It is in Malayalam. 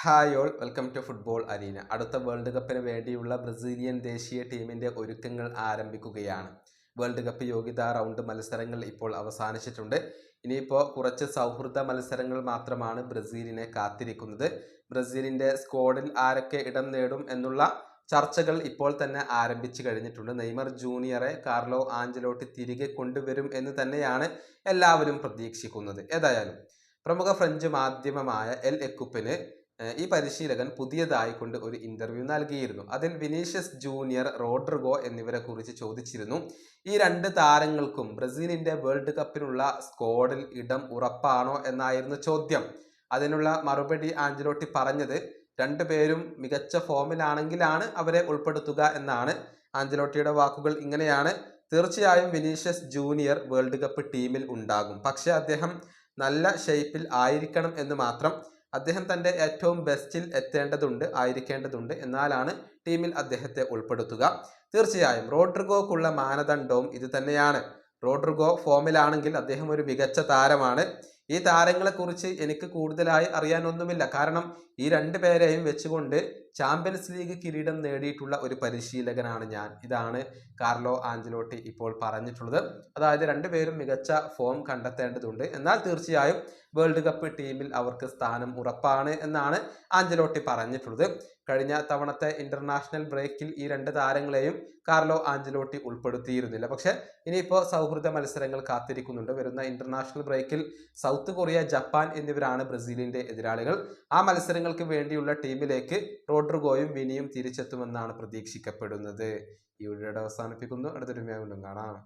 Hi all, welcome to football arena. അടുത്ത വേൾഡ് കപ്പിന് വേണ്ടിയുള്ള ബ്രസീലിയൻ ദേശീയ ടീമിന്റെ ഒരുക്കങ്ങൾ ആരംഭിക്കുകയാണ്. വേൾഡ് കപ്പ് യോഗ്യതാ റൗണ്ട് മത്സരങ്ങൾ ഇപ്പോൾ അവസാനിച്ചിട്ടുണ്ട്. ഇനിയിപ്പോൾ കുറച്ച് സൗഹൃദ മത്സരങ്ങൾ മാത്രമാണ് ബ്രസീലിനെ കാത്തിരിക്കുന്നത്. ബ്രസീലിന്റെ സ്ക്വാഡിൽ ആരൊക്കെ ഇടം നേടും എന്നുള്ള ചർച്ചകൾ ഇപ്പോൾ തന്നെ ആരംഭിച്ചു കഴിഞ്ഞിട്ടുണ്ട്. നെയ്മർ ജൂനിയറെ കാർലോ ആഞ്ചലോട്ടി തിരികെ കൊണ്ടുവരും എന്ന് തന്നെയാണ് എല്ലാവരും പ്രതീക്ഷിക്കുന്നത്. ഏതായാലും പ്രമുഖ ഫ്രഞ്ച് മാധ്യമമായ എൽ എക്കുപ്പിന് ഈ പരിശീലകൻ പുതിയതായി കൊണ്ട് ഒരു ഇന്റർവ്യൂ നൽകിയിരുന്നു. അതിൽ വിനീഷ്യസ് ജൂനിയർ, റോഡ്രിഗോ എന്നിവരെ കുറിച്ച് ചോദിച്ചിരുന്നു. ഈ രണ്ട് താരങ്ങൾക്കും ബ്രസീലിന്റെ വേൾഡ് കപ്പിനുള്ള സ്ക്വാഡിൽ ഇടം ഉറപ്പാണോ എന്നായിരുന്നു ചോദ്യം. അതിനുള്ള മറുപടി ആഞ്ചലോട്ടി പറഞ്ഞത് രണ്ടുപേരും മികച്ച ഫോമിലാണെങ്കിലാണ് അവരെ ഉൾപ്പെടുത്തുക എന്നാണ്. ആഞ്ചലോട്ടിയുടെ വാക്കുകൾ ഇങ്ങനെയാണ്: തീർച്ചയായും വിനീഷ്യസ് ജൂനിയർ വേൾഡ് കപ്പ് ടീമിൽ ഉണ്ടാകും, പക്ഷെ അദ്ദേഹം നല്ല ഷേപ്പിൽ ആയിരിക്കണം എന്ന് മാത്രം. അദ്ദേഹം തൻ്റെ ഏറ്റവും ബെസ്റ്റിൽ ആയിരിക്കേണ്ടതുണ്ട്, എന്നാലാണ് ടീമിൽ അദ്ദേഹത്തെ ഉൾപ്പെടുത്തുക. തീർച്ചയായും റോഡ്രിഗോക്കുള്ള മാനദണ്ഡവും ഇത് തന്നെയാണ്. റോഡ്രിഗോ ഫോമിലാണെങ്കിൽ അദ്ദേഹം ഒരു മികച്ച താരമാണ്. ഈ താരങ്ങളെക്കുറിച്ച് എനിക്ക് കൂടുതലായി അറിയാനൊന്നുമില്ല, കാരണം ഈ രണ്ടു പേരെയും വെച്ചുകൊണ്ട് ചാമ്പ്യൻസ് ലീഗ് കിരീടം നേടിയിട്ടുള്ള ഒരു പരിശീലകനാണ് ഞാൻ. ഇതാണ് കാർലോ ആഞ്ചലോട്ടി ഇപ്പോൾ പറഞ്ഞിട്ടുള്ളത്. അതായത് രണ്ടുപേരും മികച്ച ഫോം കണ്ടെത്തേണ്ടതുണ്ട്, എന്നാൽ തീർച്ചയായും വേൾഡ് കപ്പ് ടീമിൽ അവർക്ക് സ്ഥാനം ഉറപ്പാണ് എന്നാണ് ആഞ്ചലോട്ടി പറഞ്ഞിട്ടുള്ളത്. കഴിഞ്ഞ തവണത്തെ ഇന്റർനാഷണൽ ബ്രേക്കിൽ ഈ രണ്ട് താരങ്ങളെയും കാർലോ ആഞ്ചലോട്ടി ഉൾപ്പെടുത്തിയിരുന്നില്ല. പക്ഷെ ഇനിയിപ്പോൾ സൗഹൃദ മത്സരങ്ങൾ കാത്തിരിക്കുന്നുണ്ട്. വരുന്ന ഇന്റർനാഷണൽ ബ്രേക്കിൽ സൗത്ത് കൊറിയ, ജപ്പാൻ എന്നിവരാണ് ബ്രസീലിന്റെ എതിരാളികൾ. ആ മത്സരങ്ങൾക്ക് വേണ്ടിയുള്ള ടീമിലേക്ക് റോഡ്രിഗോയും വിനിയും തിരിച്ചെത്തുമെന്നാണ് പ്രതീക്ഷിക്കപ്പെടുന്നത്. ഈ വീഡിയോയുടെ അവസാനിപ്പിക്കുന്നു. അടുത്തൊരു വീണ്ടും കാണാം.